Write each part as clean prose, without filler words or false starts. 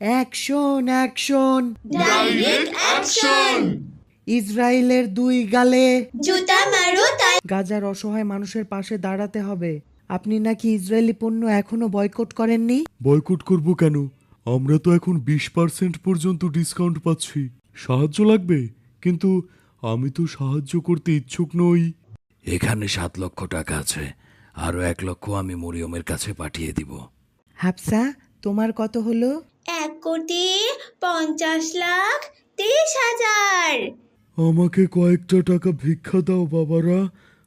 Action action, direct action. ইসরায়েলের দুই গালে। জুতা মারো তালে। গাজার অসহায় মানুষের পাশে দাঁড়াতে হবে। আপনি নাকি ইসরায়েলি পণ্য এখনো বয়কট করেননি? বয়কট করব কেন? আমরা তো এখন 20% পর্যন্ত ডিসকাউন্ট পাচ্ছি। সাহায্য লাগবে, কিন্তু আমি তো সাহায্য করতে ইচ্ছুক নই। এখানে 7 লক্ষ টাকা আছে, আরো 1 লক্ষ আমি মরিয়মের কাছে পাঠিয়ে দিব। হাফসা, তোমার কত হলো? 1,50,30,000। আমাকে কয়েকটা টাকা ভিক্ষা দাও বাবারা,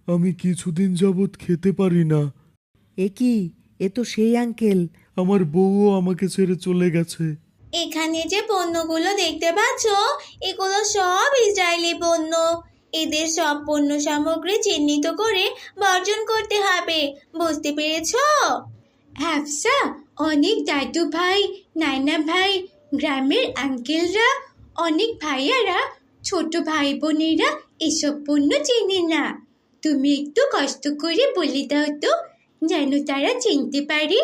আমি কিছুদিন যাবৎ খেতে পারি না। এ কি? এ তো সেই আঙ্কেল। আমার বউও আমাকে ছেড়ে চলে গেছে। এখানে যে পণ্যগুলো দেখতে পাচ্ছ, এগুলো সব ইসরায়েলি পণ্য। এদের সব পণ্য সামগ্রী চিহ্নিত করে বর্জন করতে হবে, বুঝতে পেরেছো? হ্যাপসা, অনেক দাদু ভাই, নানা ভাই, গ্রামের আঙ্কেলরা, অনেক ভাইয়ারা, ছোট ভাই বোনেরা এসব পণ্য চেনে না। তুমি একটু কষ্ট করে বলে দাও তো, যেন তারা চিনতে পারে।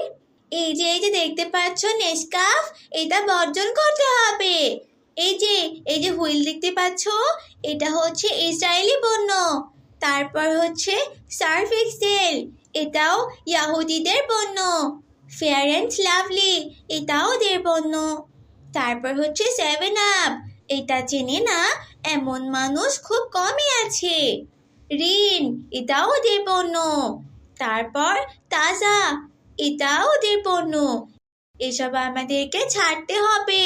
এই যে দেখতে পাচ্ছ নেসকাফ, এটা বর্জন করতে হবে। এই যে হুইল দেখতে পাচ্ছ, এটা হচ্ছে ইসরায়েলি পণ্য। তারপর হচ্ছে সার্ফ এক্সেল, এটাও ইয়াহুদিদের পণ্য। ফেয়ার অ্যান্ড লাভলি, এটাও ওদের পণ্য। তারপর হচ্ছে 7 আপ, এটা চেনে না এমন মানুষ খুব কমই আছে। রিন, এটাও ওদের পণ্য। তারপর তাজা, এটাও ওদের পণ্য। এসব আমাদেরকে ছাড়তে হবে।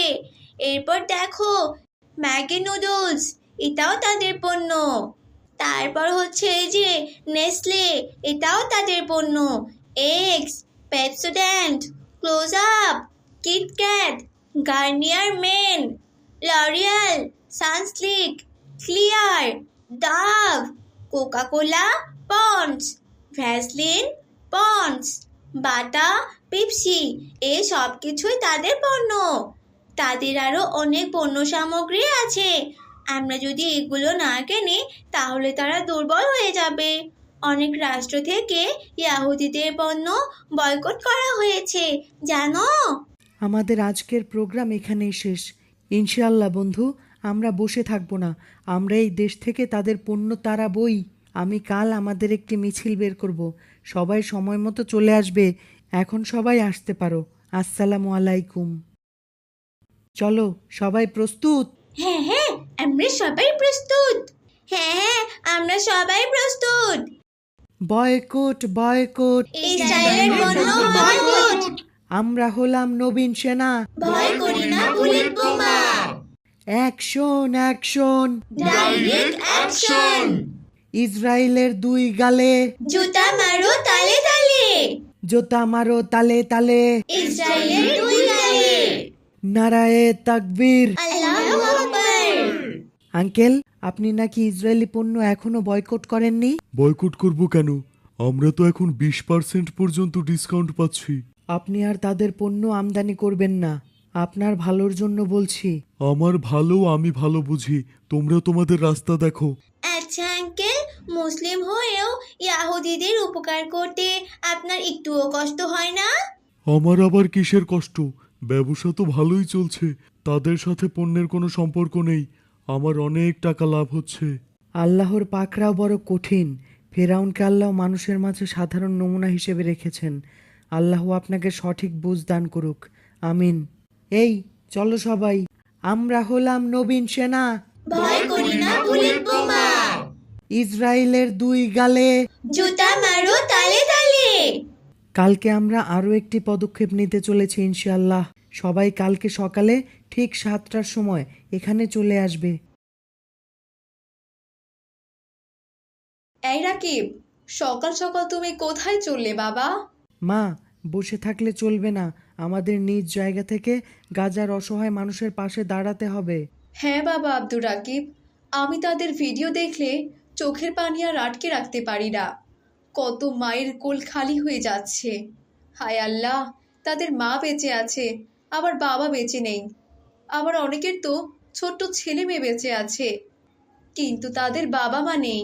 এরপর দেখো ম্যাগি নুডলস, এটাও তাদের পণ্য। তারপর হচ্ছে এই যে নেসলে, এটাও তাদের পণ্য। Eggs, Pepsodent, Close Up, KitKat, Garnier Men, L'Oreal, Sunsilk, Clear, Dove, Coca Cola, Ponds, Vaseline, Ponds, Bata, Pepsi, এই সব কিছুই তাদের পণ্য। তাদের আরও অনেক পণ্য সামগ্রী আছে। আমরা যদি এগুলো না কিনি তাহলে তারা দুর্বল হয়ে যাবে। অনেক রাষ্ট্র থেকে ইয়াহুদিদের পণ্য বয়কট করা হয়েছে, জানো? আমাদের আজকের প্রোগ্রাম এখানেই শেষ। ইনশাআল্লাহ বন্ধু, আমরা বসে থাকবো না। আমরা এই দেশ থেকে তাদের পণ্য তাড়াবই। আমি কাল আমাদের একটি মিছিল বের করব। সবাই সময় মতো চলে আসবে। এখন সবাই আসতে পারো। আসসালামু আলাইকুম। চলো, সবাই প্রস্তুত? হ্যাঁ হ্যাঁ, আমরা সবাই প্রস্তুত। হ্যাঁ, আমরা সবাই প্রস্তুত। বয়কট বয়কট, ইসরায়েলের পণ্য বয়কট। আমরা হলাম নবীন সেনা। ভয় করি না বুলেট বোমা। Action action, direct action. ইসরায়েলের দুই গালে। জুতা মারো তালে তালে। জোতা মারো তালে তালে। ইসরায়েলের দুই গালে। নারায়ে তাকবীর। আল্লাহু আকবার। আঙ্কেল, আপনি নাকি ইসরায়েলি পণ্য এখনো বয়কট করেননি? বয়কট করব কেন? আমরা তো এখন 20% পর্যন্ত ডিসকাউন্ট পাচ্ছি। আপনি আর তাদের পণ্য আমদানি করবেন না। আপনার ভালোর জন্য বলছি। আমার ভালো আমি ভালো বুঝি, তোমরা তোমাদের রাস্তা দেখো। আচ্ছা আঙ্কেল, মুসলিম হয়েও ইয়াহুদিদের উপকার করতে আপনার একটুও কষ্ট হয় না? আমার আবার কিসের কষ্ট? ব্যবসা তো ভালোই চলছে, তাদের সাথে পণ্যের কোনো সম্পর্ক নেই। আমার অনেক টাকা লাভ হচ্ছে। আল্লাহর পাকড়াও বড় কঠিন। ফেরাউনকে আল্লাহ মানুষের মাঝে সাধারণ নমুনা হিসেবে রেখেছেন। আল্লাহ আপনাকে সঠিক বুঝ দান করুক, আমিন। এই চলো সবাই, আমরা হলাম নবীন সেনা। ভয় করি না বুলেট বোমা। ইসরায়েলের দুই গালে। জুতা মারো তালে তালে। কালকে আমরা আরও একটি পদক্ষেপ নিতে চলেছি ইনশাআল্লাহ। সবাই কালকে সকালে ঠিক 7টার সময় এখানে চলে আসবে। এই রাকিব, সকাল সকাল তুমি কোথায় চললে বাবা? মা, বসে থাকলে চলবে না। আমাদের নিজ জায়গা থেকে গাজার অসহায় মানুষের পাশে দাঁড়াতে হবে। হ্যাঁ বাবা আব্দুর রাকিব, আমি তাদের ভিডিও দেখলে চোখের পানি আর আটকে রাখতে পারি না। কত মায়ের কোল খালি হয়ে যাচ্ছে। হায় আল্লাহ, তাদের মা বেঁচে আছে, আবার বাবা বেঁচে নেই। আবার অনেকের তো ছোট্ট ছেলে মেয়ে বেঁচে আছে, কিন্তু তাদের বাবা মা নেই।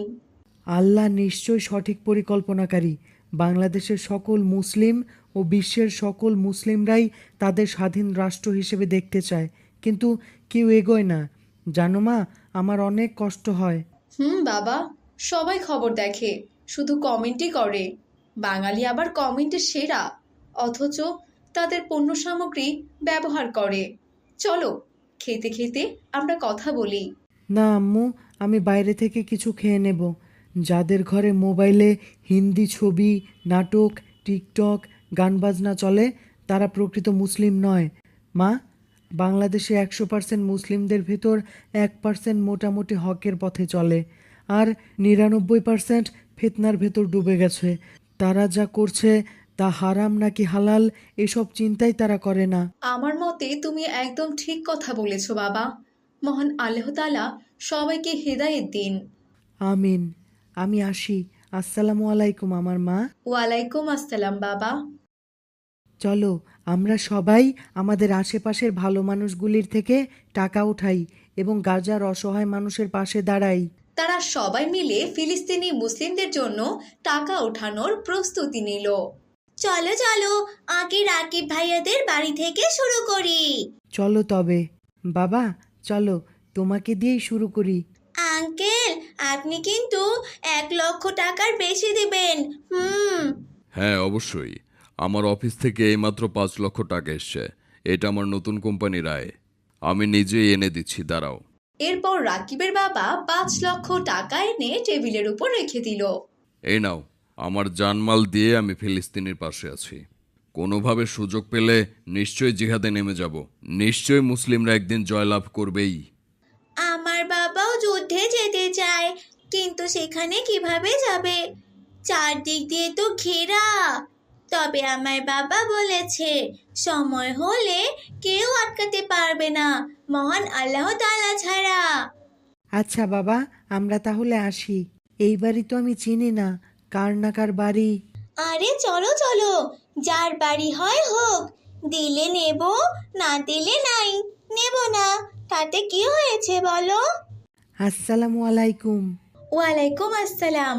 আল্লাহ নিশ্চয়ই সঠিক পরিকল্পনাকারী। বাংলাদেশের সকল মুসলিম ও বিশ্বের সকল মুসলিমরাই তাদের স্বাধীন রাষ্ট্র হিসেবে দেখতে চায়, কিন্তু কেউ এগোয় না। জানো মা, আমার অনেক কষ্ট হয়। বাবা, সবাই খবর দেখে, শুধু কমেন্টই করে। বাঙালি আবার কমেন্টে সেরা, অথচ তাদের পণ্য সামগ্রী ব্যবহার করে। চলো, খেতে খেতে আমরা কথা বলি। না আম্মু, আমি বাইরে থেকে কিছু খেয়ে নেব। যাদের ঘরে মোবাইলে হিন্দি ছবি, নাটক, টিকটক, গান বাজনা চলে তারা প্রকৃত মুসলিম নয়। মা, বাংলাদেশে 100% মুসলিমদের ভেতর 1% মোটামুটি হকের পথে চলে, আর 99% ফিতনার ভেতর ডুবে গেছে। তারা যা করছে তা হারাম নাকি হালাল এসব চিন্তাই তারা করে না। আমার মতে তুমি একদম ঠিক কথা বলেছ বাবা। মহান আল্লাহ তাআলা সবাইকে হেদায়েত দিন। আমিন। আমি আসি। আসসালামু আলাইকুম আমার মা। ওয়ালাইকুম আসসালাম বাবা। চলো আমরা সবাই আমাদের আশেপাশের ভালো মানুষগুলির থেকে টাকা উঠাই এবং গাজার অসহায় মানুষের পাশে দাঁড়াই। তারা সবাই মিলে ফিলিস্তিনি মুসলিমদের জন্য টাকা ওঠানোর প্রস্তুতি নিল। চলো চলো, আগে রাকিব ভাইয়াদের বাড়ি থেকে শুরু করি। চলো তবে। বাবা, চলো তোমাকে দিয়েই শুরু করি। আঙ্কেল, আপনি কিন্তু 1,00,000 টাকার বেশি দিবেন। হ্যাঁ, অবশ্যই। আমার অফিস থেকে এইমাত্র 5 লক্ষ টাকা এসছে। এটা আমার নতুন কোম্পানির আয়। আমি নিজেই এনে দিচ্ছি, দাঁড়াও। এরপর রাকিবের বাবা 5 লক্ষ টাকা এনে টেবিলের উপর রেখে দিল। এই নাও, আমার জানমাল দিয়ে আমি ফিলিস্তিনের পাশে আছি। কোনোভাবে সুযোগ পেলে নিশ্চয়ই জিহাদে নেমে যাব। নিশ্চয়ই মুসলিমরা একদিন জয়লাভ করবেই। আমার বাবাও যুদ্ধে যেতে চায়, কিন্তু সেখানে কিভাবে যাবে? চারদিক দিয়ে তো ঘেরা। তবে আমার বাবা বলেছে সময় হলে কেউ আটকাতে পারবে না, মহান আল্লাহ তাআলা ছাড়া। আচ্ছা বাবা, আমরা তাহলে আসি। এই বাড়ি তো আমি চিনি না, কার না কার বাড়ি। আরে চলো চলো, যার বাড়ি হয় হোক, দিলে নেব, না দিলে নাই। নেব না, তাতে কি হয়েছে বলো? আসসালামু আলাইকুম। ওয়ালাইকুম আসসালাম।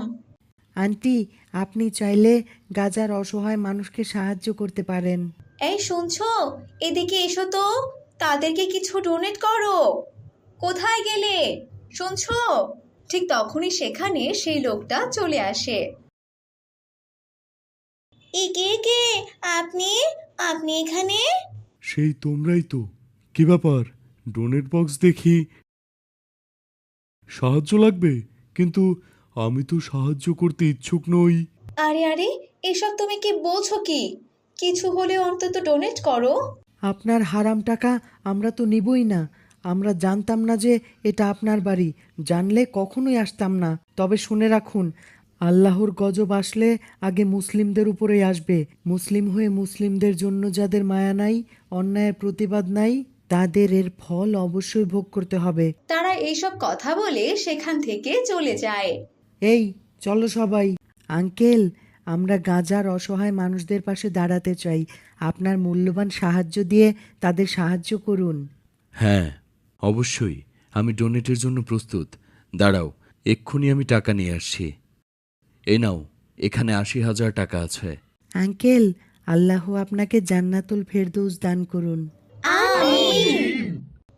আন্টি, আপনি চাইলে গাজার অসহায় মানুষকে সাহায্য করতে পারেন। এই শুনছো, এদিকে এসো তো, তাদেরকে কিছু ডোনেট করো। কোথায় গেলে? শুনছো? ঠিক তখনই সেখানে সেই লোকটা চলে আসে। একে কে? আপনি আপনি এখানে? সেই তোমরাই তো। কি ব্যাপার? ডোনেট বক্স দেখি। সাহায্য লাগবে, কিন্তু আমি তো সাহায্য করতে ইচ্ছুক নই। আরে আরে, এসব তুমি কি বলছো কি? কিছু হলে অন্তত ডোনেট করো। আপনার হারাম টাকা আমরা তো নিবই না। আমরা জানতাম না যে এটা আপনার বাড়ি। জানলে কখনোই আসতাম না। তবে শুনে রাখুন, আল্লাহর গজব আসলে আগে মুসলিমদের উপরেই আসবে। মুসলিম হয়ে মুসলিমদের জন্য যাদের মায়া নাই, অন্যায়ের প্রতিবাদ নাই, তাদের এর ফল অবশ্যই ভোগ করতে হবে। তারা এইসব কথা বলে সেখান থেকে চলে যায়। এই চলো সবাই। আঙ্কেল, আমরা গাজার অসহায় মানুষদের পাশে দাঁড়াতে চাই। আপনার মূল্যবান সাহায্য দিয়ে তাদের সাহায্য করুন। হ্যাঁ, অবশ্যই। আমি ডোনেটের জন্য প্রস্তুত। দাঁড়াও, এক্ষুনি আমি টাকা নিয়ে আসছি। এই নাও, এখানে 80,000 টাকা আছে। আঙ্কেল, আল্লাহ আপনাকে জান্নাতুল ফেরদৌস দান করুন। আমিন।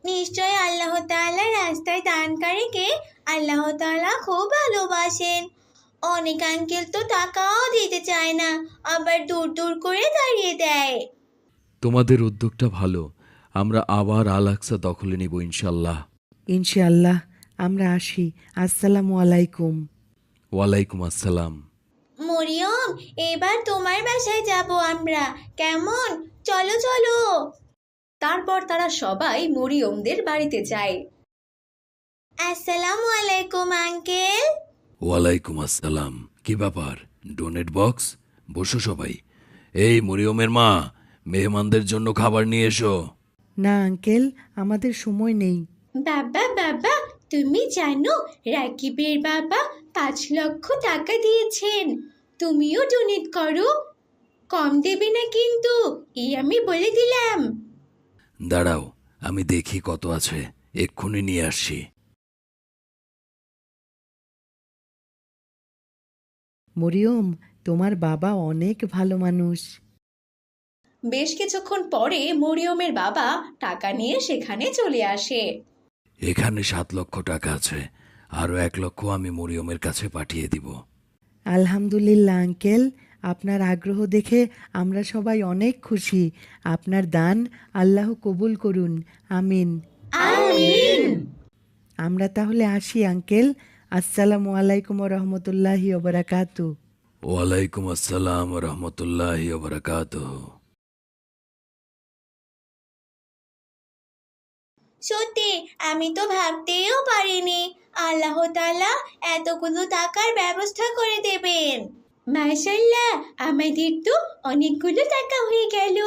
নিশ্চয় আল্লাহ তাআলার রাস্তায় দানকারীকে আল্লাহ তাআলা খুব ভালোবাসেন। অনেক আঙ্কেল তো টাকাও দিতে চায় না, আবার দূর দূর করে দাঁড়িয়ে দেয়। তোমাদের উদ্যোগটা ভালো। আমরা আবার আল আকসা দখলে নিব ইনশাল্লাহ। ইনশাআল্লাহ। আমরা আসি। আসসালামু আলাইকুম। ওয়ালাইকুম আসসালাম। মরিয়ম, এবার তোমার বাসায় যাব আমরা, কেমন? চলো চলো। তারপর তারা সবাই মরিয়মদের বাড়িতে যায়। আসসালামু আলাইকুম আঙ্কেল। ওয়ালাইকুম আসসালাম। কি ব্যাপার? Donate box? বসো সবাই। এই মরিয়মের মা, মেহমানদের জন্য খাবার নিয়ে এসো। না আঙ্কেল, আমাদের সময় নেই। বাবা বাবা, তুমি জানো রাকিবের বাবা 5 লক্ষ টাকা দিয়েছেন। তুমিও ডোনেট করো, কম দেবে না কিন্তু, এই আমি বলে দিলাম। দাঁড়াও, আমি দেখি কত আছে, এক্ষুনি নিয়ে আসছি। মরিয়ম, তোমার বাবা অনেক ভালো মানুষ। বেশ কিছুক্ষণ পরে মরিয়মের বাবা টাকা নিয়ে সেখানে চলে আসে। এখানে 7 লক্ষ টাকা আছে, আরও 1 লক্ষ আমি মরিয়মের কাছে পাঠিয়ে দিব। আলহামদুলিল্লাহ আঙ্কেল, আপনার আগ্রহ দেখে আমরা সবাই অনেক খুশি। আপনার দান আল্লাহ কবুল করুন, আমিন। আমিন। আমরা তাহলে আসি আঙ্কেল। আসসালামু আলাইকুম রহমতুল্লাহি ওবরাকাতু। ওয়ালাইকুম আসসালাম রহমতুল্লাহি বারাকাতুহ। সত্যি আমি তো ভাবতেও পারিনি আল্লাহ তাআলা এতগুলো টাকার ব্যবস্থা করে দেবেন। মাশাআল্লাহ, আমাদের তো অনেকগুলো টাকা হয়ে গেল।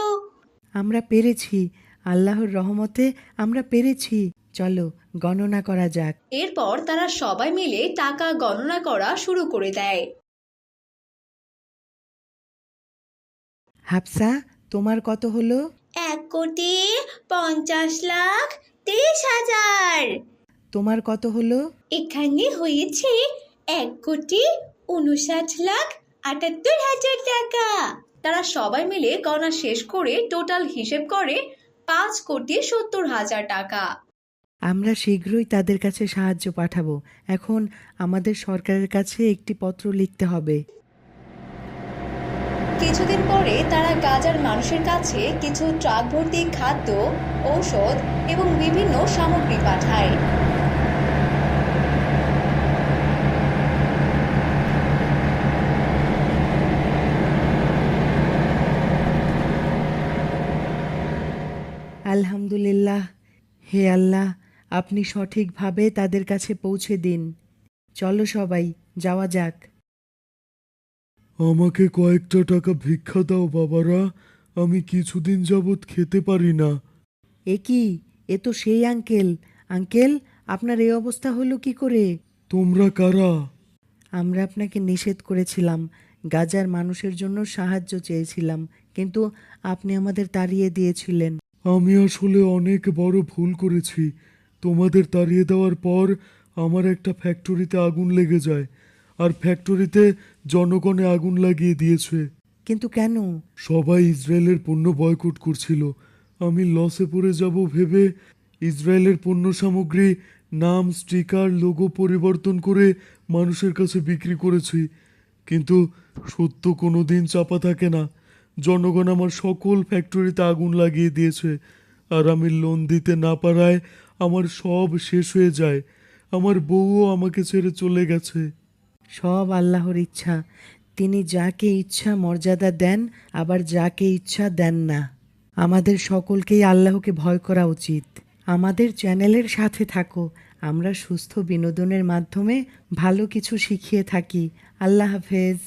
আমরা পেরেছি, আল্লাহর রহমতে আমরা পেরেছি। চলো গণনা করা যাক। এরপর তারা সবাই মিলে টাকা গণনা করা শুরু করে দেয়। হাফসা, তোমার কত হলো? 1,50,30,000। তোমার কত হলো? এখানে হয়েছে 1,59,78,000 টাকা। তারা সবাই মিলে গণনা শেষ করে টোটাল হিসেব করে 5,70,000 টাকা। আমরা শীঘ্রই তাদের কাছে সাহায্য পাঠাবো। এখন আমাদের সরকারের কাছে একটি পত্র লিখতে হবে। কিছুদিন পরে তারা গাজার মানুষের কাছে কিছু ট্রাক ভর্তি খাদ্য, ঔষধ এবং বিভিন্ন সামগ্রী পাঠায়। আলহামদুলিল্লাহ, হে আল্লাহ, আপনি সঠিকভাবে তাদের কাছে পৌঁছে দিন। চলো সবাই যাওয়া যাক। আমাকে কয়েকটা টাকা ভিক্ষা দাও বাবারা, আমি কিছুদিন যাবৎ খেতে পারি না। এ কি? এ তো সেই আঙ্কেল। আঙ্কেল, আপনার এই অবস্থা হলো কি করে? তোমরা কারা? আমরা আপনাকে নিষেধ করেছিলাম, গাজার মানুষের জন্য সাহায্য চেয়েছিলাম, কিন্তু আপনি আমাদের তাড়িয়ে দিয়েছিলেন। আমি আসলে অনেক বড় ভুল করেছি। তোমাদের তাড়িয়ে দেওয়ার পর আমার একটা ফ্যাক্টরিতে আগুন লেগে যায়, আর ফ্যাক্টরিতে জনগণে আগুন লাগিয়ে দিয়েছে। কিন্তু কেন? সবাই ইসরায়েলের পণ্য বয়কট করছিল। আমি লসে পড়ে যাব ভেবে ইসরায়েলের পণ্য সামগ্রী, নাম, স্টিকার, লোগো পরিবর্তন করে মানুষের কাছে বিক্রি করেছি। কিন্তু সত্য কোনো দিন চাপা থাকে না। জনগণ আমার সকল ফ্যাক্টরিতে আগুন লাগিয়ে দিয়েছে, আর আমি লোন দিতে না পারায় আমার সব শেষ হয়ে যায়। আমার বউও আমাকে ছেড়ে চলে গেছে। সব আল্লাহর ইচ্ছা। তিনি যাকে ইচ্ছা মর্যাদা দেন, আবার যাকে ইচ্ছা দেন না। আমাদের সকলকেই আল্লাহকে ভয় করা উচিত। আমাদের চ্যানেলের সাথে থাকো। আমরা সুস্থ বিনোদনের মাধ্যমে ভালো কিছু শিখিয়ে থাকি। আল্লাহ হাফেজ।